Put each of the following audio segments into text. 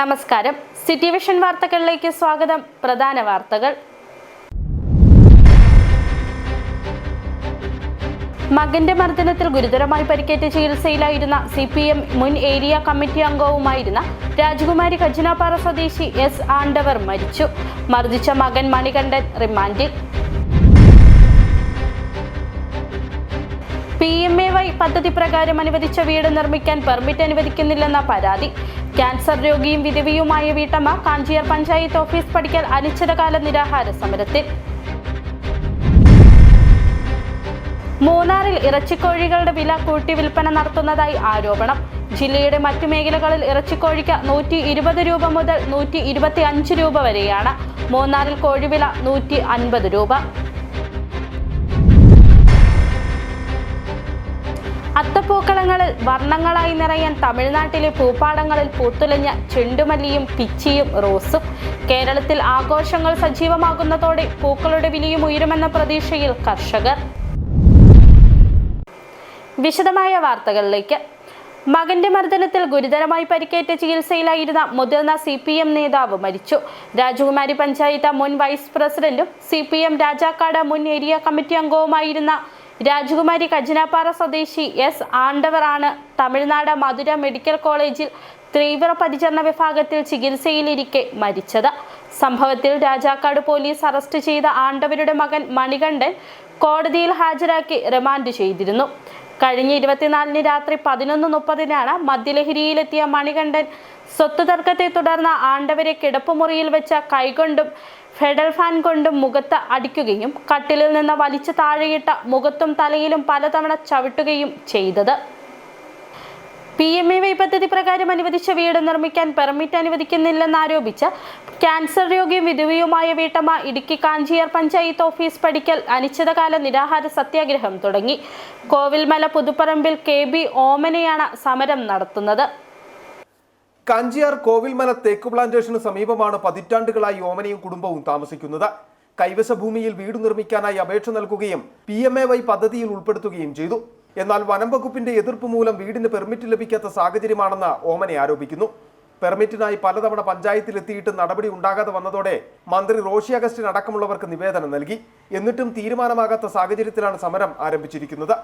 നമസ്കാരം. City vision വാർത്തകളിലേക്ക് സ്വാഗതം. പ്രധാന വാർത്തകൾ. മകന്റെ മർദ്ദനത്തിൽ ഗുരുതരമായി പരിക്കേറ്റ് ചികിത്സയിലായിരുന്ന CPM മുൻ ഏരിയ കമ്മിറ്റി അംഗവുമായിരുന്ന രാജകുമാരി കജിനാപ്പാറ സ്വദേശി S. ആണ്ടവർ മരിച്ചു. മർദ്ദിച്ച മകൻ മണികണ്ഠൻ റിമാൻഡിൽ. PMAY പദ്ധതി പ്രകാരം അനുവദിച്ച വീട് നിർമ്മിക്കാൻ പെർമിറ്റ് അനുവദിക്കുന്നില്ലെന്ന പരാതി. ക്യാൻസർ രോഗിയും വിധവയുമായ വീട്ടമ്മ കാഞ്ചിയാർ പഞ്ചായത്ത് ഓഫീസ് പടിക്കൽ അനിശ്ചിതകാല നിരാഹാര സമരത്തിൽ. മൂന്നാറിൽ ഇറച്ചിക്കോഴികളുടെ വില കൂട്ടി വിൽപ്പന നടത്തുന്നതായി ആരോപണം. ജില്ലയുടെ മറ്റു മേഖലകളിൽ ഇറച്ചിക്കോഴിക്ക് 120 രൂപ മുതൽ 125 രൂപ വരെയാണ്. മൂന്നാറിൽ കോഴിവില 150 രൂപ. അത്തപ്പൂക്കളങ്ങളിൽ വർണ്ണങ്ങളായി നിറയാൻ തമിഴ്നാട്ടിലെ പൂപ്പാടങ്ങളിൽ പൂത്തുലഞ്ഞ ചെണ്ടുമല്ലിയും പിച്ചിയും റോസും. കേരളത്തിൽ ആഘോഷങ്ങൾ സജീവമാകുന്നതോടെ പൂക്കളുടെ വിലയും ഉയരുമെന്ന പ്രതീക്ഷയിൽ കർഷകർ. വിശദമായ വാർത്തകളിലേക്ക്. മകന്റെ മർദ്ദനത്തിൽ ഗുരുതരമായി പരിക്കേറ്റ ചികിത്സയിലായിരുന്ന മുതിർന്ന CPM നേതാവ് മരിച്ചു. രാജകുമാരി പഞ്ചായത്ത് മുൻ വൈസ് പ്രസിഡന്റും CPM രാജാക്കാട് മുൻ ഏരിയ കമ്മിറ്റി അംഗവുമായിരുന്ന രാജകുമാരി കജിനാപ്പാറ സ്വദേശി S. ആണ്ടവർ ആണ് തമിഴ്നാട് മധുര മെഡിക്കൽ കോളേജിൽ തീവ്രപരിചരണ വിഭാഗത്തിൽ ചികിത്സയിലിരിക്കെ മരിച്ചത്. സംഭവത്തിൽ രാജാക്കാട് പോലീസ് അറസ്റ്റ് ചെയ്ത ആണ്ടവരുടെ മകൻ മണികണ്ഠൻ കോടതിയിൽ ഹാജരാക്കി റിമാൻഡ് ചെയ്തിരുന്നു. കഴിഞ്ഞ 24-ന് രാത്രി 11:30-നാണ് മദ്യലഹരിയിലെത്തിയ മണികണ്ഠൻ സ്വത്ത് തർക്കത്തെ തുടർന്ന് ആണ്ടവരെ കിടപ്പുമുറിയിൽ വെച്ച കൈകൊണ്ടും ഫെഡൽ ഫാൻ കൊണ്ടും മുഖത്ത് അടിക്കുകയും കട്ടിലിൽ നിന്ന് വലിച്ചു താഴെയിട്ട മുഖത്തും തലയിലും പലതവണ ചവിട്ടുകയും ചെയ്തത്. PMAY പദ്ധതി പ്രകാരം അനുവദിച്ച വീട് നിർമ്മിക്കാൻ പെർമിറ്റ് അനുവദിക്കുന്നില്ലെന്നാരോപിച്ച് ക്യാൻസർ രോഗിയും വിധവയുമായ വീട്ടമ്മ ഇടുക്കി കാഞ്ചിയാർ പഞ്ചായത്ത് ഓഫീസ് പടിക്കൽ അനിശ്ചിതകാല നിരാഹാര സത്യാഗ്രഹം തുടങ്ങി. കോവിൽമല പുതുപ്പറമ്പിൽ KB ഓമനയാണ് സമരം നടത്തുന്നത്. കാഞ്ചിയാർ കോവിൽമല തേക്ക് പ്ലാന്റേഷന് സമീപമാണ് പതിറ്റാണ്ടുകളായി ഓമനയും കുടുംബവും താമസിക്കുന്നത്. കൈവശ ഭൂമിയിൽ വീട് നിർമ്മിക്കാനായി അപേക്ഷ നൽകുകയും PMAY പദ്ധതിയിൽ ഉൾപ്പെടുത്തുകയും ചെയ്തു. എന്നാൽ വനം വകുപ്പിന്റെ എതിർപ്പ് മൂലം വീടിന് പെർമിറ്റ് ലഭിക്കാത്ത സാഹചര്യമാണെന്ന് ഓമന ആരോപിക്കുന്നു. പെർമിറ്റിനായി പലതവണ പഞ്ചായത്തിലെത്തിയിട്ട് നടപടി ഉണ്ടാകാതെ വന്നതോടെ മന്ത്രി റോഷി അഗസ്റ്റിൻ അടക്കമുള്ളവർക്ക് നിവേദനം നൽകി. എന്നിട്ടും തീരുമാനമാകാത്ത സാഹചര്യത്തിലാണ് സമരം ആരംഭിച്ചിരിക്കുന്നത്.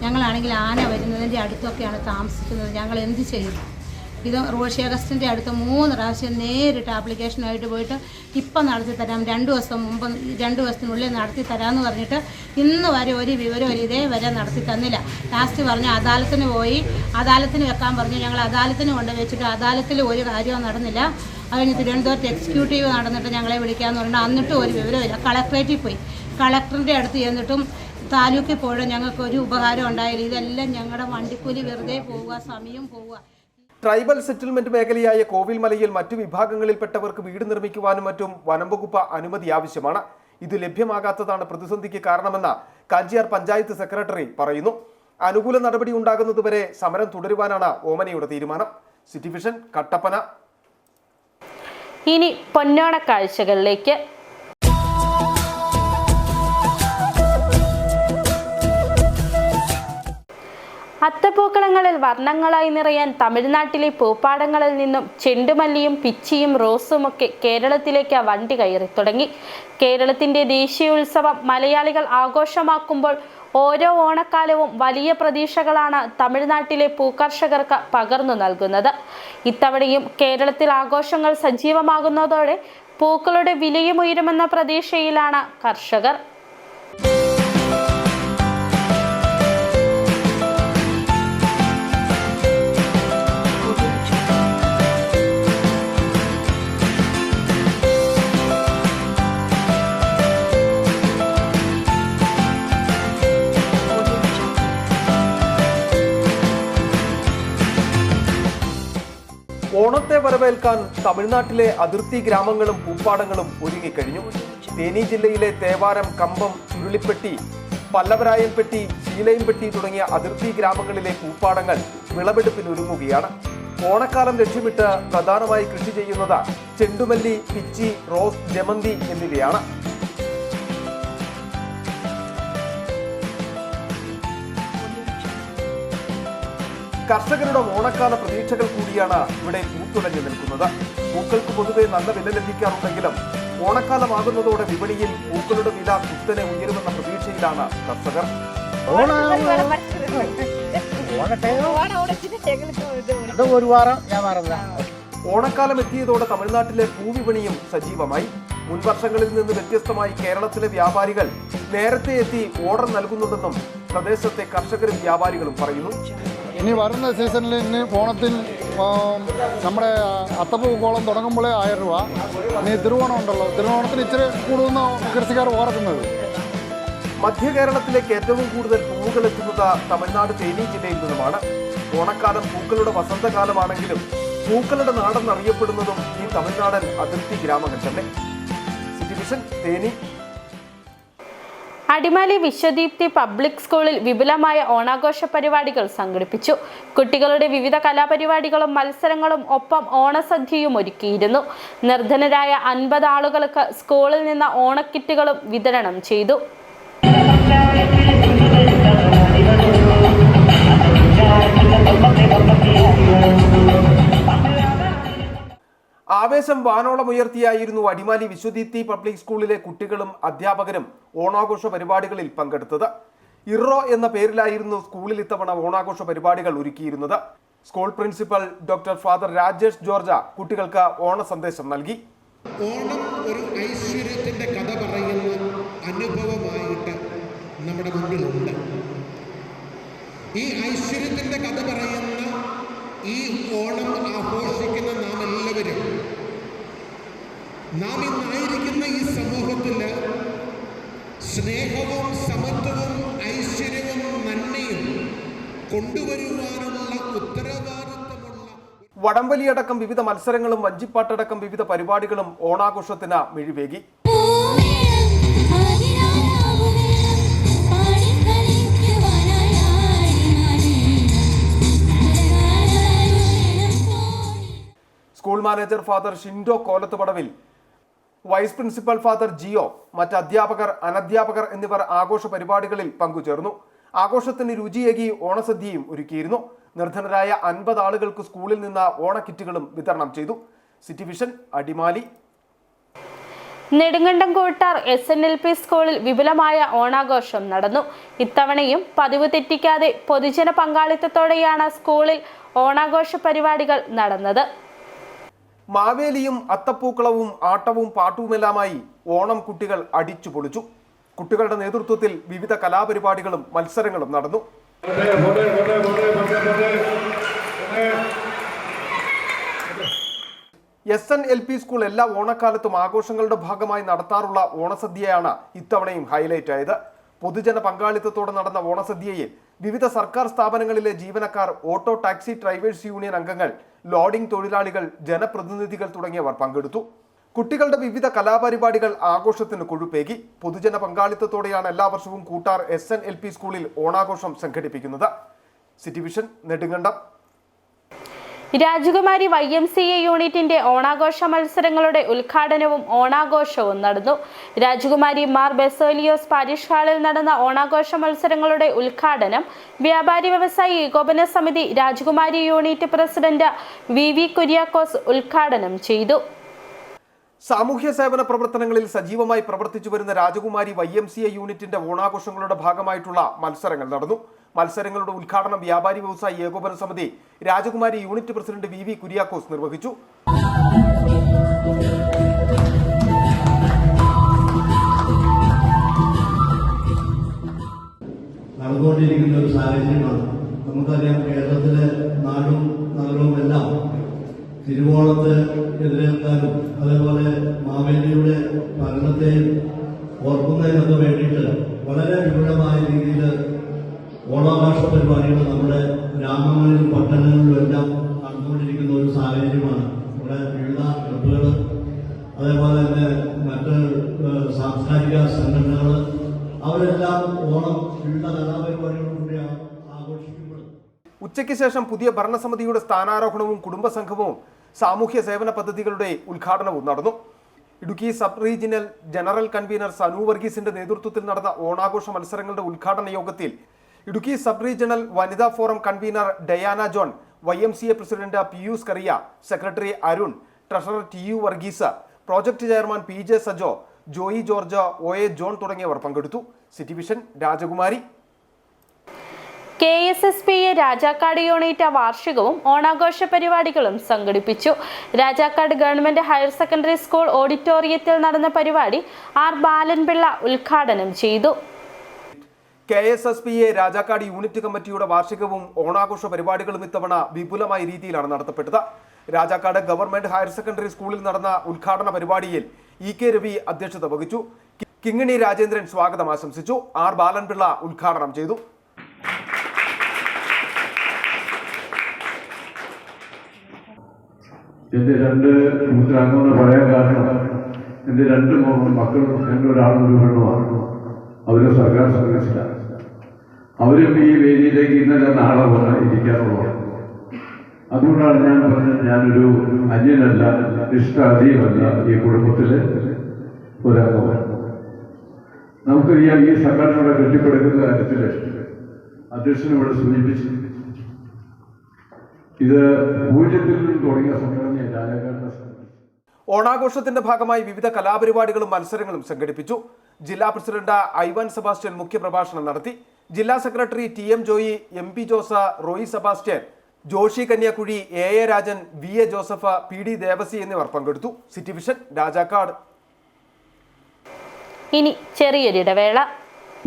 ഞങ്ങളാണെങ്കിൽ ആന വരുന്നതിൻ്റെ അടുത്തൊക്കെയാണ് താമസിക്കുന്നത്. ഞങ്ങൾ എന്ത് ചെയ്യും? ഇത് റോഷി അഗസ്റ്റിൻ്റെ അടുത്ത് 3 പ്രാവശ്യം നേരിട്ട് ആപ്ലിക്കേഷനായിട്ട് പോയിട്ട് ഇപ്പം നടത്തി തരാം, 2 ദിവസം മുമ്പ് 2 ദിവസത്തിനുള്ളിൽ നടത്തി തരാമെന്ന് പറഞ്ഞിട്ട് ഇന്ന് വരെ ഒരു വിവരവും ഇതേവരെ നടത്തി തന്നില്ല. ലാസ്റ്റ് പറഞ്ഞ് അദാലത്തിന് പോയി, അദാലത്തിന് വെക്കാൻ പറഞ്ഞു. ഞങ്ങൾ അദാലത്തിന് കൊണ്ട് വെച്ചിട്ട് അദാലത്തിൽ ഒരു കാര്യവും നടന്നില്ല. അതിന് തിരുവനന്തപുരത്ത് എക്സിക്യൂട്ടീവ് നടന്നിട്ട് ഞങ്ങളെ വിളിക്കാമെന്ന് പറഞ്ഞിട്ട് എന്നിട്ടും ഒരു വിവരമില്ല. കളക്ട്രേറ്റിൽ പോയി, കളക്ടറിൻ്റെ അടുത്ത് ചെന്നിട്ടും താലൂക്കിൽ പോയിട്ട് ഞങ്ങൾക്ക് ഒരു ഉപകാരം ഉണ്ടായില്ല. ഇതെല്ലാം ഞങ്ങളുടെ വണ്ടിക്കൂലി വെറുതെ പോവുക, സമയം പോവുക. ട്രൈബൽ സെറ്റിൽമെന്റ് മേഖലയായ കോവിൽമലയിൽ മറ്റു വിഭാഗങ്ങളിൽപ്പെട്ടവർക്ക് വീട് നിർമ്മിക്കുവാനും മറ്റും വനം വകുപ്പ് അനുമതി ആവശ്യമാണ്. ഇത് ലഭ്യമാകാത്തതാണ് പ്രതിസന്ധിക്ക് കാരണമെന്ന് കാഞ്ചിയാർ പഞ്ചായത്ത് സെക്രട്ടറി പറയുന്നു. അനുകൂല നടപടി ഉണ്ടാകുന്നതുവരെ സമരം തുടരുവാനാണ് ഓമനയുടെ തീരുമാനം. City vision Kattappana. ഇനി പൊന്നോണ കാഴ്ചകളിലേക്ക്. അത്തപ്പൂക്കളങ്ങളിൽ വർണ്ണങ്ങളായി നിറയാൻ തമിഴ്നാട്ടിലെ പൂപ്പാടങ്ങളിൽ നിന്നും ചെണ്ടുമല്ലിയും പിച്ചിയും റോസുമൊക്കെ കേരളത്തിലേക്ക് വണ്ടി കയറി തുടങ്ങി. കേരളത്തിന്റെ ദേശീയോത്സവം മലയാളികൾ ആഘോഷമാക്കുമ്പോൾ ഓരോ ഓണക്കാലവും വലിയ പ്രതീക്ഷകളാണ് തമിഴ്നാട്ടിലെ പൂക്കർഷകർക്ക് പകർന്നു നൽകുന്നത്. ഇത്തവണയും കേരളത്തിൽ ആഘോഷങ്ങൾ സജീവമാകുന്നതോടെ പൂക്കളുടെ വിലയും ഉയരുമെന്ന പ്രതീക്ഷയിലാണ് കർഷകർ. ഓണത്തെ വരവേൽക്കാൻ തമിഴ്നാട്ടിലെ അതിർത്തി ഗ്രാമങ്ങളും പൂപ്പാടങ്ങളും ഒരുങ്ങിക്കഴിഞ്ഞു. തേനി ജില്ലയിലെ തേവാരം, കമ്പം, ചുരുളിപ്പെട്ടി, പല്ലവരായൻപെട്ടി, ശീലയംപെട്ടി തുടങ്ങിയ അതിർത്തി ഗ്രാമങ്ങളിലെ പൂപ്പാടങ്ങൾ വിളവെടുപ്പിനൊരുങ്ങുകയാണ്. ഓണക്കാലം ലക്ഷ്യമിട്ട് പ്രധാനമായി കൃഷി ചെയ്യുന്നത് ചെണ്ടുമല്ലി, പിച്ചി, റോസ്, ജമന്തി എന്നിവയാണ്. കർഷകരുടെ ഓണക്കാല പ്രതീക്ഷകൾ കൂടിയാണ് ഇവിടെ പൂത്തുലഞ്ഞു നിൽക്കുന്നത്. പൂക്കൾക്ക് പൊതുവെ നല്ല വില ലഭിക്കാറുണ്ടെങ്കിലും ഓണക്കാലമാകുന്നതോടെ വിപണിയിൽ പൂക്കളുടെ വില കുത്തനെ ഉയരുമെന്ന പ്രതീക്ഷയിലാണ് കർഷകർ. ഓണക്കാലം എത്തിയതോടെ തമിഴ്നാട്ടിലെ പൂവിപണിയും സജീവമായി. മുൻവർഷങ്ങളിൽ നിന്ന് വ്യത്യസ്തമായി കേരളത്തിലെ വ്യാപാരികൾ നേരത്തെ എത്തി ഓർഡർ നൽകുന്നുണ്ടെന്നും പ്രദേശത്തെ കർഷകരും വ്യാപാരികളും പറയുന്നു. ഇനി വരുന്ന സീസണിൽ ഇനി ഓണത്തിൽ നമ്മുടെ അത്തപ്പൂക്കോളം തുടങ്ങുമ്പോഴേ 1000 രൂപ. ഇനി തിരുവോണം ഉണ്ടല്ലോ, തിരുവോണത്തിന് ഇച്ചിരി കൂടുന്ന കൃഷിക്കാർ ഓർക്കുന്നത്. മധ്യ കേരളത്തിലേക്ക് ഏറ്റവും കൂടുതൽ പൂവുകൾ എത്തുന്നത് തമിഴ്നാട് തേനി ജില്ലയിൽ നിന്നുമാണ്. ഓണക്കാലം പൂക്കളുടെ വസന്തകാലമാണെങ്കിലും പൂക്കളുടെ നാടെന്നറിയപ്പെടുന്നതും ഈ തമിഴ്നാടൻ അതിർത്തി ഗ്രാമങ്ങൾ തന്നെ. City vision, Theni. Adimali Vishwadeepthi public സ്കൂളിൽ വിപുലമായ ഓണാഘോഷ പരിപാടികൾ സംഘടിപ്പിച്ചു. കുട്ടികളുടെ വിവിധ കലാപരിപാടികളും മത്സരങ്ങളും ഒപ്പം ഓണസദ്യയും ഒരുക്കിയിരുന്നു. നിർധനരായ 50 ആളുകൾക്ക് സ്കൂളിൽ നിന്ന് ഓണക്കിറ്റുകളും വിതരണം ചെയ്തു. ആവേശം വാനോളമുയർത്തിയായിരുന്നു അടിമാലി വിശ്വദീപ്തി പബ്ലിക് സ്കൂളിലെ കുട്ടികളും അധ്യാപകരും ഓണാഘോഷ പരിപാടികളിൽ പങ്കെടുത്തത്. ഇറോ എന്ന പേരിലായിരുന്നു സ്കൂളിൽ ഇത്തവണ ഓണാഘോഷ പരിപാടികൾ ഒരുക്കിയിരുന്നത്. School principal doctor father Rajesh George കുട്ടികൾക്ക് ഓണ സന്ദേശം നൽകി. ഓണം ഒരു ഐശ്വര്യത്തിന്റെ കഥ പറയുന്ന അനുഭവമായിട്ട് നമ്മുടെ മുന്നിലുണ്ട്. ഈ ഐശ്വര്യത്തിന്റെ കഥ പറയുന്ന ഈ ഓണം ആഘോഷിക്കുന്ന നാം എല്ലാവരും, നാം ഇന്നായിരിക്കുന്ന ഈ സമൂഹത്തിൽ സ്നേഹവും സമത്വവും ഐശ്വര്യവും നന്മയും കൊണ്ടുവരുവാനുള്ള ഉത്തരവാദിത്വമുള്ള വടംവലിയടക്കം വിവിധ മത്സരങ്ങളും വഞ്ചിപ്പാട്ടടക്കം വിവിധ പരിപാടികളും ഓണാഘോഷത്തിന് മിഴിവേകി. School manager father Shindo കോലത്തുപടവിൽ, vice principal father Jio, മറ്റ് അധ്യാപകർ, അനധ്യാപകർ എന്നിവർ ആഘോഷ പരിപാടികളിൽ പങ്കുചേർന്നു. ആഘോഷത്തിന് രുചിയേകി ഓണസദ്യയും ഒരുക്കിയിരുന്നു. നിർധനരായ 50 ആളുകൾക്ക് സ്കൂളിൽ നിന്ന് ഓണക്കിറ്റുകളും വിതരണം ചെയ്തു. City vision, Adimali. Nedumkandam Koottar SNLP സ്കൂളിൽ വിപുലമായ ഓണാഘോഷം നടന്നു. ഇത്തവണയും പതിവ് തെറ്റിക്കാതെ പൊതുജന പങ്കാളിത്തത്തോടെയാണ് സ്കൂളിൽ ഓണാഘോഷ പരിപാടികൾ നടന്നത്. മാവേലിയും അത്തപ്പൂക്കളവും ആട്ടവും പാട്ടുമെല്ലാമായി ഓണം കുട്ടികൾ അടിച്ചു പൊളിച്ചു. കുട്ടികളുടെ നേതൃത്വത്തിൽ വിവിധ കലാപരിപാടികളും മത്സരങ്ങളും നടന്നു. SNLP സ്കൂൾ എല്ലാ ഓണക്കാലത്തും ആഘോഷങ്ങളുടെ ഭാഗമായി നടത്താറുള്ള ഓണസദ്യയാണ് ഇത്തവണയും ഹൈലൈറ്റ് ആയത്. പൊതുജന പങ്കാളിത്തത്തോടെ നടന്ന ഓണസദ്യയിൽ വിവിധ സർക്കാർ സ്ഥാപനങ്ങളിലെ ജീവനക്കാർ, ഓട്ടോ ടാക്സി ഡ്രൈവേഴ്സ് യൂണിയൻ അംഗങ്ങൾ, ലോഡിംഗ് തൊഴിലാളികൾ, ജനപ്രതിനിധികൾ തുടങ്ങിയവർ പങ്കെടുത്തു. കുട്ടികളുടെ വിവിധ കലാപരിപാടികൾ ആഘോഷത്തിന് കൊഴുപ്പേകി. പൊതുജന പങ്കാളിത്തത്തോടെയാണ് എല്ലാ വർഷവും കൂട്ടാർ SNLP സ്കൂളിൽ ഓണാഘോഷം സംഘടിപ്പിക്കുന്നത്. City vision, Nedumkandam. രാജകുമാരി YMCA യൂണിറ്റിന്റെ ഓണാഘോഷ മത്സരങ്ങളുടെ ഉദ്ഘാടനവും ഓണാഘോഷവും നടന്നു. രാജകുമാരി മാർ ബെസേലിയോസ് പാരിഷ് ഹാളിൽ നടന്ന ഓണാഘോഷ മത്സരങ്ങളുടെ ഉദ്ഘാടനം വ്യാപാരി വ്യവസായി ഏകോപന സമിതി രാജകുമാരി യൂണിറ്റ് പ്രസിഡന്റ് VV കുര്യാക്കോസ് ഉദ്ഘാടനം ചെയ്തു. സാമൂഹ്യ സേവന പ്രവർത്തനങ്ങളിൽ സജീവമായി പ്രവർത്തിച്ചു വരുന്ന രാജകുമാരി YMCA യൂണിറ്റിന്റെ ഓണാഘോഷങ്ങളുടെ ഭാഗമായിട്ടുള്ള മത്സരങ്ങൾ നടന്നു. മത്സരങ്ങളുടെ ഉദ്ഘാടനം വ്യാപാരി വ്യവസായി ഏകോപന സമിതി രാജകുമാരി യൂണിറ്റ് പ്രസിഡന്റ് VV കുര്യാക്കോസ് നിർവഹിച്ചു. നടന്നുകൊണ്ടിരിക്കുന്ന ഒരു സാഹചര്യമാണ്. നമുക്കറിയാം, കേരളത്തിലെ നാടും നഗരവും എല്ലാം തിരുവോണത്തെ എതിരേൽക്കാനും അതേപോലെ മാവേലിയുടെ ഭരണത്തെയും ഓർക്കുന്നതിനൊക്കെ വേണ്ടിയിട്ട് വളരെ വിപുലമായ രീതിയിൽ ഓണാഘോഷ പരിപാടികൾ നമ്മുടെ ഗ്രാമങ്ങളിലും പട്ടണങ്ങളിലും എല്ലാം നടന്നുകൊണ്ടിരിക്കുന്ന ഒരു സാഹചര്യമാണ്. നമ്മുടെ വിവിധ ക്ലബ്ബുകൾ, അതേപോലെ തന്നെ മറ്റ് സാംസ്കാരിക സംഘടനകൾ, അവരെല്ലാം ഓണം വിവിധ കലാപരിപാടികളോടുകൂടിയാണ് ആഘോഷിക്കുന്നത്. ഉച്ചയ്ക്ക് ശേഷം പുതിയ ഭരണസമിതിയുടെ സ്ഥാനാരോഹണവും കുടുംബസംഘവും സാമൂഹ്യ സേവന പദ്ധതികളുടെ ഉദ്ഘാടനവും നടന്നു. Idukki sub regional general convener Sanu വർഗീസിന്റെ നേതൃത്വത്തിൽ നടന്ന ഓണാഘോഷ മത്സരങ്ങളുടെ ഉദ്ഘാടന യോഗത്തിൽ ഇടുക്കി സബ് റീജിയണൽ വനിതാ forum convener Diana John, YMCA president Pius Kuriya, secretary Arun, treasurer TU Varghese, project chairman PJ Sajo, Joy George, OA John തുടങ്ങിയവർ പങ്കെടുത്തു. City vision Rajakumari. KSSPA Rajakkad unit വാർഷികവും ഓണാഘോഷ പരിപാടികളും സംഘടിപ്പിച്ചു. Rajakkad government higher secondary school ഓഡിറ്റോറിയത്തിൽ നടന്ന പരിപാടി R. ബാലൻപിള്ള ഉദ്ഘാടനം ചെയ്തു. KSSPA രാജാക്കാട് യൂണിറ്റ് കമ്മിറ്റിയുടെ വാർഷികവും ഓണാഘോഷ പരിപാടികളും ഇത്തവണ വിപുലമായ രീതിയിലാണ് നടത്തപ്പെട്ടത്. രാജാക്കാട് ഗവൺമെന്റ് ഹയർ സെക്കൻഡറി സ്കൂളിൽ നടന്ന ഉദ്ഘാടന പരിപാടിയിൽ EK രവി അധ്യക്ഷത വഹിച്ചു. കിങ്ങിണി രാജേന്ദ്രൻ സ്വാഗതം ആശംസിച്ചു. R. ബാലൻപിള്ള ഉദ്ഘാടനം ചെയ്തു. എൻ്റെ രണ്ട് മുദ്രാംഗമെന്ന് പറയാൻ കാരണം എൻ്റെ രണ്ട് മക്കളും എൻ്റെ ഒരാളും ഒരു പെണ്ണുമാണ്. അവർ സർക്കാർ സർവീസിലാണ്. അവരും ഈ വേദിയിലേക്ക് ഇന്നലെ നാളെ വന്ന് ഇരിക്കാറുള്ളതാണ്. അതുകൊണ്ടാണ് ഞാൻ പറഞ്ഞത്, ഞാനൊരു അന്യനല്ല, ഇഷ്ടാധീനമല്ല, ഈ കുടുംബത്തിലെ ഒരംഗമാണ്. നമുക്കറിയാം, ഈ സംഘടനയുടെ കെട്ടിപ്പടുക്കുന്ന കാര്യത്തിൽ അധ്യക്ഷനിവിടെ സൂചിപ്പിച്ചു, ഇത് 0-ൽ നിന്ന് തുടങ്ങിയ സംഘടനയാണ് രാജാക്കാടിന്റെ സംഘടന. ഓണാഘോഷത്തിന്റെ ഭാഗമായി വിവിധ കലാപരിപാടികളും മത്സരങ്ങളും സംഘടിപ്പിച്ചു. ജില്ലാ പ്രസിഡന്റ് ഐവൻ സെബാസ്റ്റ്യൻ മുഖ്യപ്രഭാഷണം നടത്തി. ജില്ലാ secretary TM Joy, MP Jose, Roy Sebastian, Joshi Kanyakuzhi, AA Rajan, VA Joseph, PD Devasi എന്നിവർ പങ്കെടുത്തു. City vision Rajakkad. ഇനി ചെറിയൊരിടവേള.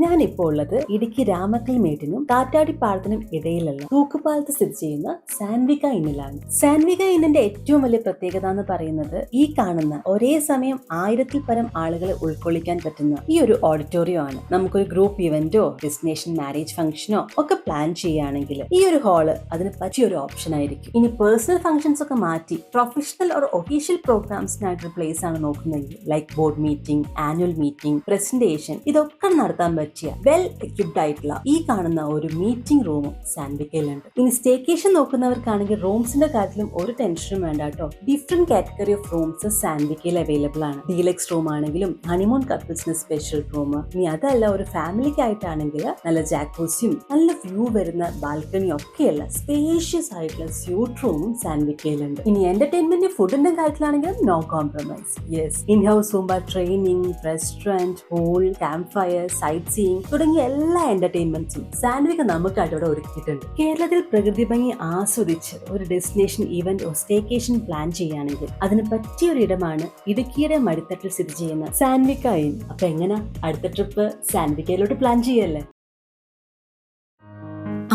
ഞാനിപ്പോൾ ഉള്ളത് ഇടുക്കി രാമക്കൽമേട്ടിനും കാറ്റാടിപ്പാടത്തിനും ഇടയിലുള്ള തൂക്കുപാലത്ത് സ്ഥിതി ചെയ്യുന്ന സാൻവിക ഇന്നിലാണ്. സാൻവിക ഇന്നിന്റെ ഏറ്റവും വലിയ പ്രത്യേകത എന്ന് പറയുന്നത് ഈ കാണുന്ന ഒരേ സമയം 1000-ൽ പരം ആളുകളെ ഉൾക്കൊള്ളിക്കാൻ പറ്റുന്ന ഈ ഒരു ഓഡിറ്റോറിയം ആണ്. നമുക്കൊരു ഗ്രൂപ്പ് ഇവന്റോ ഡെസ്റ്റിനേഷൻ മാരേജ് ഫംഗ്ഷനോ ഒക്കെ പ്ലാൻ ചെയ്യുകയാണെങ്കിൽ ഈ ഒരു ഹാള് അതിന് പറ്റിയ ഒരു ഓപ്ഷൻ ആയിരിക്കും. ഇനി പേഴ്സണൽ ഫംഗ്ഷൻസ് ഒക്കെ മാറ്റി പ്രൊഫഷണൽ ഓർ ഒഫീഷ്യൽ പ്രോഗ്രാംസിനായിട്ടൊരു പ്ലേസ് ആണ് നോക്കുന്നതെങ്കിൽ like board meeting, annual meeting, presentation, ഇതൊക്കെ നടത്താൻ പറ്റിയ വെൽ എക്യുപ്ഡ് ആയിട്ടുള്ള ഈ കാണുന്ന ഒരു മീറ്റിംഗ് റൂമും സാൻവിക്കയിലുണ്ട്. ഇനി സ്റ്റേക്കേഷൻ നോക്കുന്നവർക്കാണെങ്കിൽ റൂംസിന്റെ കാര്യത്തിലും ഒരു ടെൻഷനും വേണ്ട കേട്ടോ. ഡിഫറെന്റ് കാറ്റഗറി ഓഫ് റൂംസ് സാൻവിക്കയിൽ അവൈലബിൾ ആണ്. ഡീലക്സ് റൂം ആണെങ്കിലും ഹണിമൂൺ കപ്പിൾസിന് സ്പെഷ്യൽ റൂം, ഇനി അതല്ല ഒരു ഫാമിലിക്ക് ആയിട്ടാണെങ്കിൽ നല്ല ജാക്കൂസിയും നല്ല വ്യൂ വരുന്ന ബാൽക്കണിയും ഒക്കെയുള്ള സ്പേഷ്യസ് ആയിട്ടുള്ള സ്യൂട്ട് റൂമും സാൻവിക്കയിലുണ്ട്. ഇനി എന്റർടൈൻമെന്റ് ഫുഡിന്റെ കാര്യത്തിലാണെങ്കിലും no compromise. Yes, in house Zumba training, restaurant, pool, camp fire, sightseeing തുടങ്ങിയ എല്ലാ എന്റർടൈൻമെന്റ്സും സാൻവിക നമുക്കായിട്ട് ഇവിടെ ഒരുക്കിയിട്ടുണ്ട്. കേരളത്തിൽ പ്രകൃതി ഭംഗി ആസ്വദിച്ച് ഒരു destination event or staycation plan ചെയ്യുകയാണെങ്കിൽ അതിന് പറ്റിയ ഒരു ഇടമാണ് ഇടുക്കിയുടെ മടിത്തട്ടിൽ സ്ഥിതി ചെയ്യുന്ന സാൻവിക ഇൻ. അപ്പൊ എങ്ങനെ അടുത്ത ട്രിപ്പ് സാൻവിക്കയിലോട്ട് പ്ലാൻ ചെയ്യല്ലേ?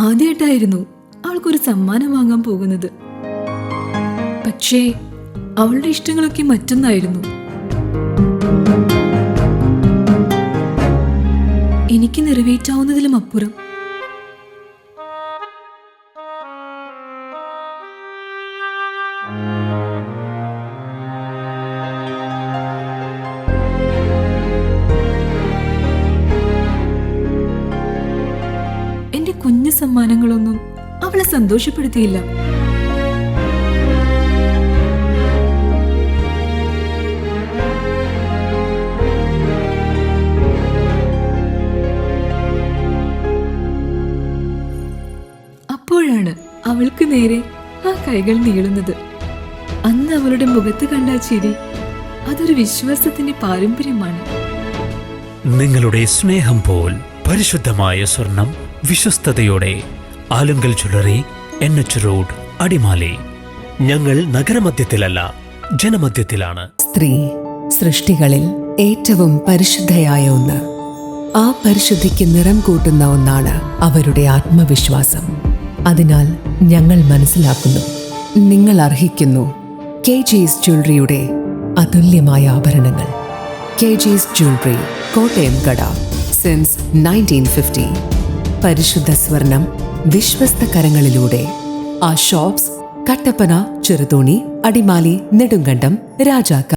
ആദ്യമായിട്ടായിരുന്നു അവൾക്കൊരു സമ്മാനം വാങ്ങാൻ പോകുന്നത്. പക്ഷേ അവളുടെ ഇഷ്ടങ്ങളൊക്കെ മറ്റൊന്നായിരുന്നു. എനിക്ക് നിറവേറ്റാവുന്നതിലും അപ്പുറം. എന്റെ കുഞ്ഞു സമ്മാനങ്ങളൊന്നും അവളെ സന്തോഷപ്പെടുത്തിയില്ല. അപ്പോഴാണ് അവൾക്ക് നേരെ ആ കൈകൾ നീളുന്നത്. അന്ന് അവളുടെ മുഖത്ത് കണ്ട ചിരി അതൊരു വിശ്വാസത്തിന്റെ പാരമ്പര്യമാണ്. നിങ്ങളുടെ സ്നേഹം പോൽ പരിശുദ്ധമായ സ്വർണം വിശ്വസ്തയോടെ Alunkal jewellery, NH road, Adimali. ഞങ്ങൾ നഗരമധ്യത്തിലല്ല, ജനമധ്യത്തിലാണ്. സ്ത്രീ സൃഷ്ടികളിൽ ഏറ്റവും പരിശുദ്ധയായ ഒന്ന്. ആ പരിശുദ്ധിക്ക് നിറം കൂട്ടുന്ന ഒന്നാണ് അവരുടെ ആത്മവിശ്വാസം. അതിനാൽ ഞങ്ങൾ മനസ്സിലാക്കുന്നു, നിങ്ങൾ അർഹിക്കുന്നു KG's ജ്വല്ലറിയുടെ അതുല്യമായ ആഭരണങ്ങൾ. KG's ജ്വല്ലറി, കോട്ടയം കട, സിൻസ് 1950. പരിശുദ്ധ സ്വർണം വിശ്വസ്ത കരങ്ങളിലൂടെ. ആ ഷോപ്സ് കട്ടപ്പന, ചെറുതോണി, അടിമാലി, നെടുങ്കണ്ടം, രാജാക്കാട്.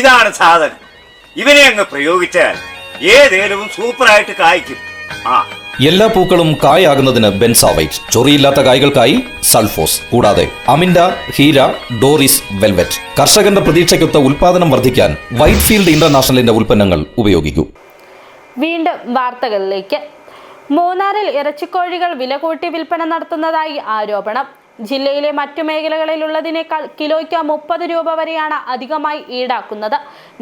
ഇതാണ് സാധനം. ഇവനെ അങ്ങ് പ്രയോഗിച്ചാൽ ഏതേലും സൂപ്പറായിട്ട് കായ്ക്കും. എല്ലാ പൂക്കളും കായാകുന്നതിന് ബെൻസാവൈറ്റ്, ചൊറിയില്ലാത്ത കായ്കൾക്കായി സൾഫോസ്, കൂടാതെ അമിൻഡ, ഹീര, ഡോറിസ്, വെൽവെറ്റ്. കർഷകന്റെ പ്രതീക്ഷയ്ക്കൊത്ത ഉൽപാദനം വർദ്ധിക്കാൻ വൈറ്റ് ഫീൽഡ് ഇന്റർനാഷണലിന്റെ ഉൽപ്പന്നങ്ങൾ ഉപയോഗിക്കൂ. വീണ്ടും വാർത്തകളിലേക്ക്. മൂന്നാറിൽ ഇറച്ചിക്കോഴികൾ വില കൂട്ടി വിൽപ്പന നടത്തുന്നതായി ആരോപണം. ജില്ലയിലെ മറ്റു മേഖലകളിലുള്ളതിനേക്കാൾ കിലോയ്ക്ക് 30 രൂപ വരെയാണ് അധികമായി ഈടാക്കുന്നത്.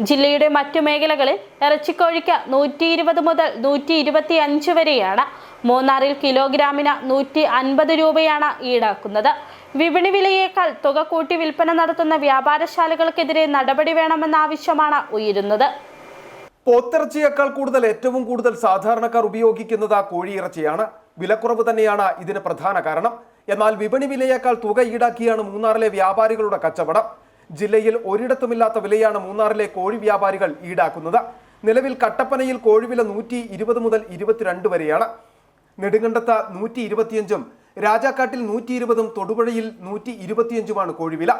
ജില്ലയുടെ മറ്റു മേഖലകളിൽ ഇറച്ചിക്കോഴിക്ക് 120 മുതൽ 125 വരെയാണ്. മൂന്നാറിൽ കിലോഗ്രാമിന് 150 രൂപയാണ് ഈടാക്കുന്നത്. വിപണി വിലയേക്കാൾ തുക കൂട്ടി വിൽപ്പന നടത്തുന്ന വ്യാപാരശാലകൾക്കെതിരെ നടപടി വേണമെന്ന ആവശ്യമാണ് ഉയരുന്നത്. പോത്തിറച്ചിയേക്കാൾ ഏറ്റവും കൂടുതൽ സാധാരണക്കാർ ഉപയോഗിക്കുന്നത് കോഴിയിറച്ചിയാണ്. വിലക്കുറവ് തന്നെയാണ് ഇതിന് പ്രധാന കാരണം. എന്നാൽ വിപണി വിലയേക്കാൾ തുക ഈടാക്കിയാണ് മൂന്നാറിലെ വ്യാപാരികളുടെ കച്ചവടം. ജില്ലയിൽ ഒരിടത്തുമില്ലാത്ത വിലയാണ് മൂന്നാറിലെ കോഴി വ്യാപാരികൾ ഈടാക്കുന്നത്. നിലവിൽ കട്ടപ്പനയിൽ കോഴിവില 120 മുതൽ 22 വരെയാണ്. നെടുങ്കണ്ടത്ത് 125ഉം രാജാക്കാട്ടിൽ 120ഉം തൊടുപുഴയിൽ 125ഉമാണ് കോഴിവില.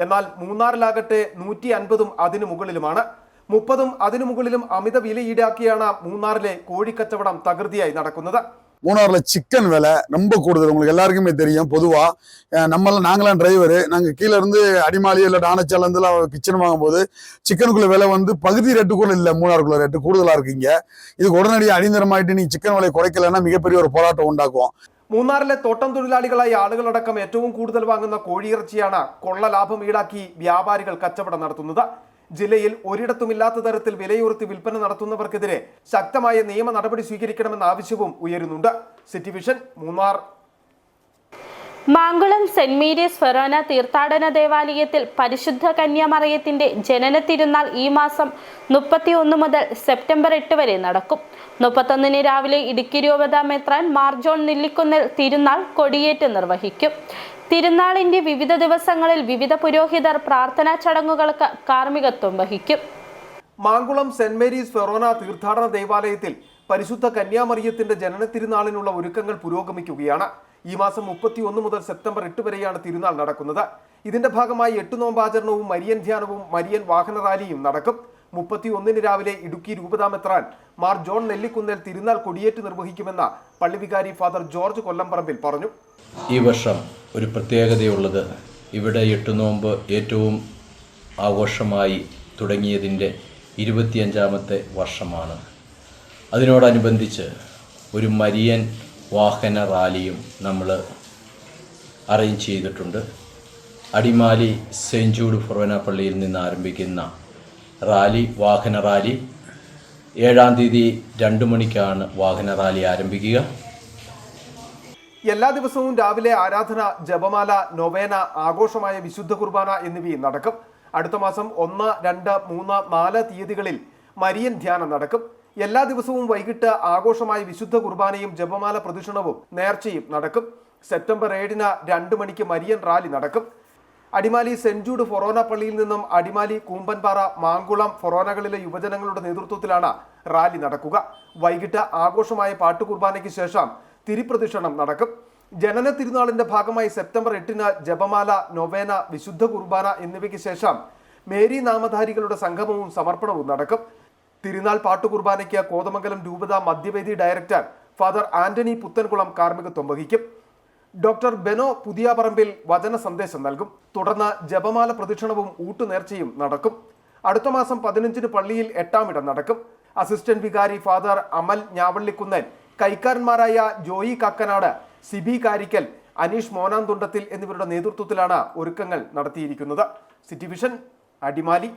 എന്നാൽ മൂന്നാറിലാകട്ടെ 150ഉം അതിനു മുകളിലുമാണ്. 30ഉം അതിനു മുകളിലും അമിത വില ഈടാക്കിയാണ് മൂന്നാറിലെ കോഴിക്കച്ചവടം തകൃതിയായി നടക്കുന്നത്. மூணாரில் சிக்கன் விலை ரொம்ப கூடுதல். உங்களுக்கு எல்லாருக்குமே தெரியும். பொதுவாக நாங்களாம் டிரைவரு, நாங்கள் கீழே இருந்து அடிமாலி இல்லை டானச்சாலேருந்துலாம் கிச்சன் வாங்கும்போது சிக்கனுக்குள்ள விலை வந்து பகுதி ரேட்டு கூட இல்லை, மூணாருக்குள்ள ரேட்டு கூடுதலாக இருக்குங்க. இதுக்கு உடனடியாக அடிந்தரமாயிட்டு நீ சிக்கன் விலை குறைக்கலைன்னா மிகப்பெரிய ஒரு போராட்டம் ഉണ്ടാക്കും. മൂന്നാറിലെ തോട്ടം തൊഴിലാളികളായ ആളുകളടക്കം ഏറ്റവും കൂടുതൽ വാങ്ങുന്ന കോഴിയിറച്ചിയാണ് കൊള്ള ലാഭം ഈടാക്കി വ്യാപാരികൾ കച്ചവടം നടത്തുന്നത്. ജില്ലയിൽ ഒരിടത്തുമില്ലാത്ത തരത്തിൽ വിലയുയർത്തി വിൽപ്പന നടത്തുന്നവർക്കെതിരെ ശക്തമായ നിയമ നടപടി സ്വീകരിക്കണമെന്ന ആവശ്യവും ഉയരുന്നുണ്ട്. City vision, Munnar. Mankulam saint Mary's Forane തീർത്ഥാടന ദേവാലയത്തിൽ പരിശുദ്ധ കന്യാമറിയത്തിന്റെ ജനന തിരുനാൾ ഈ മാസം 31 മുതൽ സെപ്റ്റംബർ 8 വരെ നടക്കും. 31 രാവിലെ ഇടുക്കി രൂപതാ മെത്രാൻ മാർ ജോൺ നെല്ലിക്കുന്നേൽ തിരുനാൾ കൊടിയേറ്റ് നിർവഹിക്കും. തിരുനാളിന്റെ വിവിധ ദിവസങ്ങളിൽ വിവിധ പുരോഹിതർ പ്രാർത്ഥനാ ചടങ്ങുകൾക്ക് കാർമ്മികത്വം വഹിക്കും. മാങ്കുളം സെന്റ് മേരീസ് ഫെറോന തീർത്ഥാടന ദേവാലയത്തിൽ പരിശുദ്ധ കന്യാമറിയത്തിന്റെ ജനന തിരുനാളിനുള്ള ഒരുക്കങ്ങൾ പുരോഗമിക്കുകയാണ്. ഈ മാസം 31 മുതൽ സെപ്റ്റംബർ 8 വരെയാണ് തിരുനാൾ നടക്കുന്നത്. ഇതിന്റെ ഭാഗമായി 8 നോമ്പാചരണവും മരിയൻ ധ്യാനവും മരിയൻ വാഹന റാലിയും നടക്കും. 31 രാവിലെ ഇടുക്കി രൂപതാ മെത്രാൻ മാർ ജോൺ നെല്ലിക്കുന്നേൽ തിരുനാൾ കൊടിയേറ്റ് നിർവഹിക്കുമെന്ന് പള്ളി വികാരി ഫാദർ ജോർജ് കൊല്ലംപറമ്പിൽ പറഞ്ഞു. ഈ വർഷം ഒരു പ്രത്യേകതയുള്ളത്, ഇവിടെ 8 നോമ്പ് ഏറ്റവും ആഘോഷമായി തുടങ്ങിയതിൻ്റെ 25ാമത്തെ വർഷമാണ്. അതിനോടനുബന്ധിച്ച് ഒരു മരിയൻ വാഹന റാലിയും നമ്മൾ അറേഞ്ച് ചെയ്തിട്ടുണ്ട്. അടിമാലി സെയിൻറ്റ് ജൂഡ് ഫൊറോന പള്ളിയിൽ നിന്ന് ആരംഭിക്കുന്ന റാലി, വാഹന റാലി 7-ാം തീയതി 2 മണിക്കാണ് വാഹന റാലി ആരംഭിക്കുക. എല്ലാ ദിവസവും രാവിലെ ആരാധന, ജപമാല, നൊവേന, ആഘോഷമായ വിശുദ്ധ കുർബാന എന്നിവയും നടക്കും. അടുത്ത മാസം 1, 2, 3, 4 തീയതികളിൽ മരിയൻ ധ്യാനം നടക്കും. എല്ലാ ദിവസവും വൈകിട്ട് ആഘോഷമായ വിശുദ്ധ കുർബാനയും ജപമാല പ്രദക്ഷിണവും നേർച്ചയും നടക്കും. സെപ്റ്റംബർ 7-ന് 2 മണിക്ക് മരിയൻ റാലി നടക്കും. അടിമാലി സെന്റ് ജൂഡ് ഫൊറോന പള്ളിയിൽ നിന്നും അടിമാലി, കൂമ്പൻപാറ, മാങ്കുളം ഫൊറോനകളിലെ യുവജനങ്ങളുടെ നേതൃത്വത്തിലാണ് റാലി നടക്കുക. വൈകിട്ട് ആഘോഷമായ പാട്ടുകുർബാനയ്ക്ക് ശേഷം തിരിപ്രദക്ഷിണം നടക്കും. ജനന തിരുനാളിന്റെ ഭാഗമായി സെപ്റ്റംബർ 8-ന് ജപമാല, നൊവേന, വിശുദ്ധ കുർബാന എന്നിവയ്ക്ക് ശേഷം മേരി നാമധാരികളുടെ സംഗമവും സമർപ്പണവും നടക്കും. തിരുനാൾ പാട്ടുകുർബാനയ്ക്ക് കോതമംഗലം രൂപത മധ്യവേദി ഡയറക്ടർ ഫാദർ ആന്റണി പുത്തൻകുളം കാർമ്മികത്വം വഹിക്കും. ഡോക്ടർ ബെനോ പുതിയാപറമ്പിൽ വചന സന്ദേശം നൽകും. തുടർന്ന് ജപമാല പ്രദക്ഷിണവും ഊട്ടുനേർച്ചയും നടക്കും. അടുത്ത മാസം 15-ന് പള്ളിയിൽ 8-ാം ഇടം നടക്കും. അസിസ്റ്റന്റ് വികാരി ഫാദർ അമൽ ഞാവള്ളിക്കുന്നൻ, കൈക്കാരന്മാരായ ജോയി കാക്കനാട്, സിബി കാരിക്കൽ, അനീഷ് മോനാന്തുണ്ടത്തിൽ എന്നിവരുടെ നേതൃത്വത്തിലാണ് ഒരുക്കങ്ങൾ നടത്തിയിരിക്കുന്നത്. City vision, Adimali.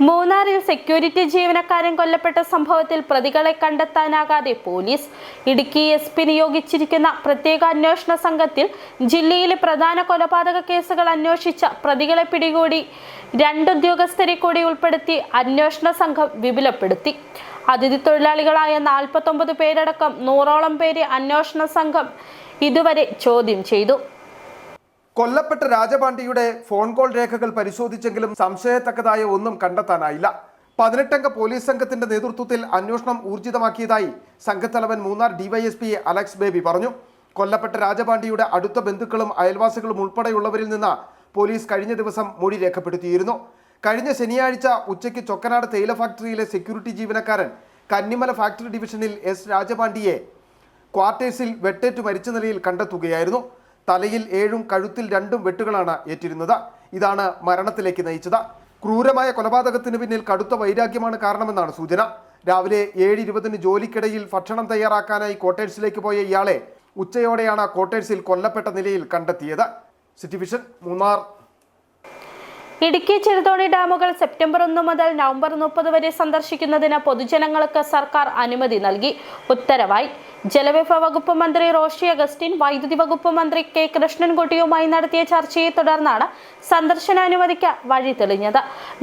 മൂന്നാറിൽ സെക്യൂരിറ്റി ജീവനക്കാരൻ കൊല്ലപ്പെട്ട സംഭവത്തിൽ പ്രതികളെ കണ്ടെത്താനാകാതെ പോലീസ്. ഇടുക്കി SP നിയോഗിച്ചിരിക്കുന്ന പ്രത്യേക അന്വേഷണ സംഘത്തിൽ ജില്ലയിലെ പ്രധാന കൊലപാതക കേസുകൾ അന്വേഷിച്ച പ്രതികളെ പിടികൂടി 2 ഉദ്യോഗസ്ഥരെ കൂടി ഉൾപ്പെടുത്തി അന്വേഷണ സംഘം വിപുലപ്പെടുത്തി. അതിഥി തൊഴിലാളികളായ 49 പേരടക്കം 100ഓളം പേരെ അന്വേഷണ സംഘം ഇതുവരെ ചോദ്യം ചെയ്തു. കൊല്ലപ്പെട്ട രാജപാണ്ഡിയുടെ ഫോൺ കോൾ രേഖകൾ പരിശോധിച്ചെങ്കിലും സംശയത്തക്കതായ ഒന്നും കണ്ടെത്താനായില്ല. 18-അംഗ പോലീസ് സംഘത്തിന്റെ നേതൃത്വത്തിൽ അന്വേഷണം ഊർജിതമാക്കിയതായി സംഘത്തലവൻ മൂന്നാർ DYSP അലക്സ് ബേബി പറഞ്ഞു. കൊല്ലപ്പെട്ട രാജപാണ്ഡിയുടെ അടുത്ത ബന്ധുക്കളും അയൽവാസികളും ഉൾപ്പെടെയുള്ളവരിൽ നിന്ന് പോലീസ് കഴിഞ്ഞ ദിവസം മൊഴി രേഖപ്പെടുത്തിയിരുന്നു. കഴിഞ്ഞ ശനിയാഴ്ച ഉച്ചയ്ക്ക് ചൊക്കനാട് തേയില ഫാക്ടറിയിലെ സെക്യൂരിറ്റി ജീവനക്കാരൻ കന്നിമല ഫാക്ടറി ഡിവിഷനിൽ എസ് രാജപാണ്ഡിയെ ക്വാർട്ടേഴ്സിൽ വെട്ടേറ്റ് മരിച്ച നിലയിൽ കണ്ടെത്തുകയായിരുന്നു. തലയിൽ 7 കഴുത്തിൽ 2 വെട്ടുകളാണ് ഏറ്റിരുന്നത്. ഇതാണ് മരണത്തിലേക്ക് നയിച്ചത്. ക്രൂരമായ കൊലപാതകത്തിന് പിന്നിൽ കടുത്ത വൈരാഗ്യമാണ് കാരണമെന്നാണ് സൂചന. രാവിലെ 7:20 ജോലിക്കിടയിൽ ഭക്ഷണം തയ്യാറാക്കാനായി ക്വാർട്ടേഴ്സിലേക്ക് പോയ ഇയാളെ ഉച്ചയോടെയാണ് ക്വാർട്ടേഴ്സിൽ കൊല്ലപ്പെട്ട നിലയിൽ കണ്ടെത്തിയത്. City vision, Munnar. ഇടുക്കി ചെറുതോണി ഡാമുകൾ സെപ്റ്റംബർ 1 മുതൽ നവംബർ 30 വരെ സന്ദർശിക്കുന്നതിന് പൊതുജനങ്ങൾക്ക് സർക്കാർ അനുമതി നൽകി. ഉത്തരവായി. ജലവിഭവ വകുപ്പ് മന്ത്രി റോഷി അഗസ്റ്റിൻ വൈദ്യുതി വകുപ്പ് മന്ത്രി കെ കൃഷ്ണൻകുട്ടിയുമായി നടത്തിയ ചർച്ചയെ തുടർന്നാണ് സന്ദർശനാനുമതിക്ക് വഴി തെളിഞ്ഞത്.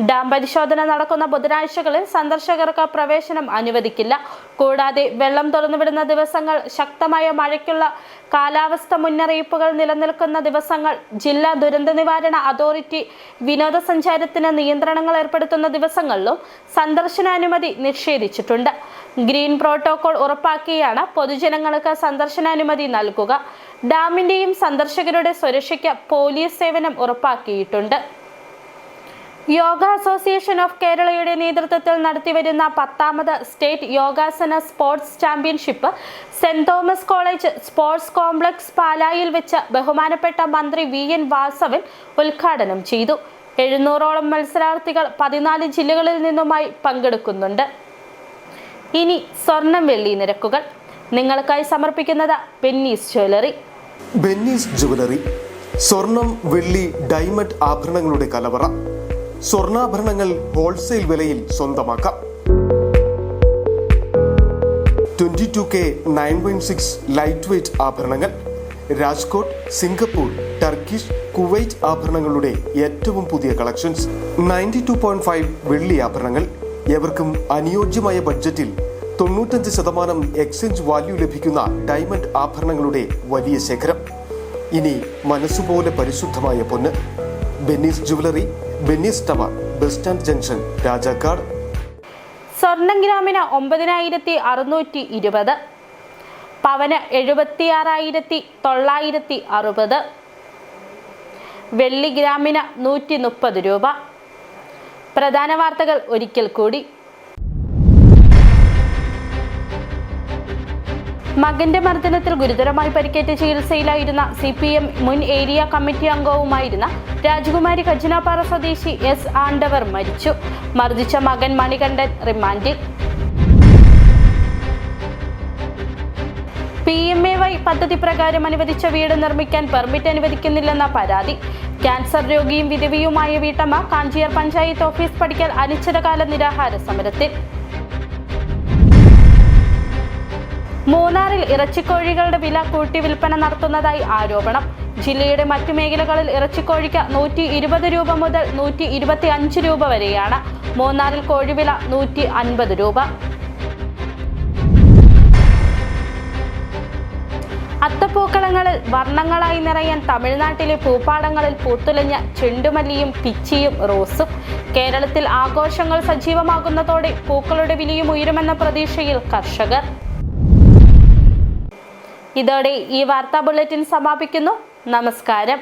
ഡാം പരിശോധന നടക്കുന്ന ബുധനാഴ്ചകളിൽ സന്ദർശകർക്ക് പ്രവേശനം അനുവദിക്കില്ല. കൂടാതെ വെള്ളം തുറന്നുവിടുന്ന ദിവസങ്ങൾ, ശക്തമായ മഴയ്ക്കുള്ള കാലാവസ്ഥ മുന്നറിയിപ്പുകൾ നിലനിൽക്കുന്ന ദിവസങ്ങൾ, ജില്ലാ ദുരന്ത നിവാരണ അതോറിറ്റി വിനോദസഞ്ചാരത്തിന് നിയന്ത്രണങ്ങൾ ഏർപ്പെടുത്തുന്ന ദിവസങ്ങളിലും സന്ദർശനാനുമതി നിഷേധിച്ചിട്ടുണ്ട്. ഗ്രീൻ പ്രോട്ടോകോൾ ഉറപ്പാക്കിയാണ് പൊതുജനങ്ങൾക്ക് സന്ദർശനാനുമതി നൽകുക. ഡാമിന്റെയും സന്ദർശകരുടെ സുരക്ഷയ്ക്ക് പോലീസ് സേവനം ഉറപ്പാക്കിയിട്ടുണ്ട്. യോഗ അസോസിയേഷൻ ഓഫ് കേരളയുടെ നേതൃത്വത്തിൽ നടത്തിവരുന്ന 10ാമത് state yogasana sports championship saint Thomas college sports complex പാലായിൽ വെച്ച് ബഹുമാനപ്പെട്ട മന്ത്രി VN വാസവൻ ഉദ്ഘാടനം ചെയ്തു. 700ഓളം മത്സരാർത്ഥികൾ 14 ജില്ലകളിൽ നിന്നുമായി പങ്കെടുക്കുന്നുണ്ട്. ഇനി സ്വർണം വെള്ളി നിരക്കുകൾ നിങ്ങൾക്കായി സമർപ്പിക്കുന്നത് ബെന്നീസ് ജ്വല്ലറി. ബെന്നീസ് ജ്വല്ലറി, സ്വർണം, വെള്ളി, ഡയമണ്ട് ആഭരണങ്ങളുടെ കലവറ. സ്വർണ്ണാഭരണങ്ങൾ ഹോൾസെയിൽ വിലയിൽ സ്വന്തമാക്കാം. 22K 916 ലൈറ്റ് വെയ്റ്റ് ആഭരണങ്ങൾ. രാജ്കോട്ട്, സിംഗപ്പൂർ, ടർക്കിഷ്, കുവൈറ്റ് ആഭരണങ്ങളുടെ ഏറ്റവും പുതിയ കളക്ഷൻസ്. 92.5 വെള്ളി ആഭരണങ്ങൾ. എവർക്കും അനുയോജ്യമായ ബഡ്ജറ്റിൽ 95% എക്സ്ചേഞ്ച് വാല്യൂ ലഭിക്കുന്ന ഡയമണ്ട് ആഭരണങ്ങളുടെ വലിയ ശേഖരം. ഇനി മനസ്സുപോലെ പരിശുദ്ധമായ പൊന്ന്. Benny's jewellery, Benny's tower, bus stand junction, Rajakkad. സ്വർണം ഗ്രാമിന് 9620, പവന് 76,960, വെള്ളി ഗ്രാമിന് 130 രൂപ. പ്രധാന വാർത്തകൾ ഒരിക്കൽ കൂടി. മകന്റെ മർദ്ദനത്തിൽ ഗുരുതരമായി പരിക്കേറ്റ് ചികിത്സയിലായിരുന്ന CPM മുൻ ഏരിയ കമ്മിറ്റി അംഗവുമായിരുന്ന രാജകുമാരി ഖജനാപ്പാറ സ്വദേശി S ആണ്ടവർ മരിച്ചു. മർദ്ദിച്ച മകൻ മണികണ്ഠൻ റിമാൻഡിൽ. PMAY പദ്ധതി പ്രകാരം അനുവദിച്ച വീട് നിർമ്മിക്കാൻ പെർമിറ്റ് അനുവദിക്കുന്നില്ലെന്ന പരാതി. ക്യാൻസർ രോഗിയും വിധവയുമായ വീട്ടമ്മ കാഞ്ചിയാർ പഞ്ചായത്ത് ഓഫീസ് പടിക്കൽ അനിശ്ചിതകാല നിരാഹാര സമരത്തിൽ. മൂന്നാറിൽ ഇറച്ചിക്കോഴികളുടെ വില കൂട്ടി വിൽപ്പന നടത്തുന്നതായി ആരോപണം. ജില്ലയുടെ മറ്റു മേഖലകളിൽ ഇറച്ചിക്കോഴിക്ക് 120 രൂപ മുതൽ 125 രൂപ വരെയാണ്. മൂന്നാറിൽ കോഴിവില 150 രൂപ. അത്തപ്പൂക്കളങ്ങളിൽ വർണ്ണങ്ങളായി നിറയാൻ തമിഴ്നാട്ടിലെ പൂപ്പാടങ്ങളിൽ പൂത്തുലഞ്ഞ ചെണ്ടുമല്ലിയും പിച്ചിയും റോസും. കേരളത്തിൽ ആഘോഷങ്ങൾ സജീവമാകുന്നതോടെ പൂക്കളുടെ വിലയും ഉയരുമെന്ന പ്രതീക്ഷയിൽ കർഷകർ. ഇതോടെ ഈ വാർത്താ ബുള്ളറ്റിൻ സമാപിക്കുന്നു. നമസ്കാരം.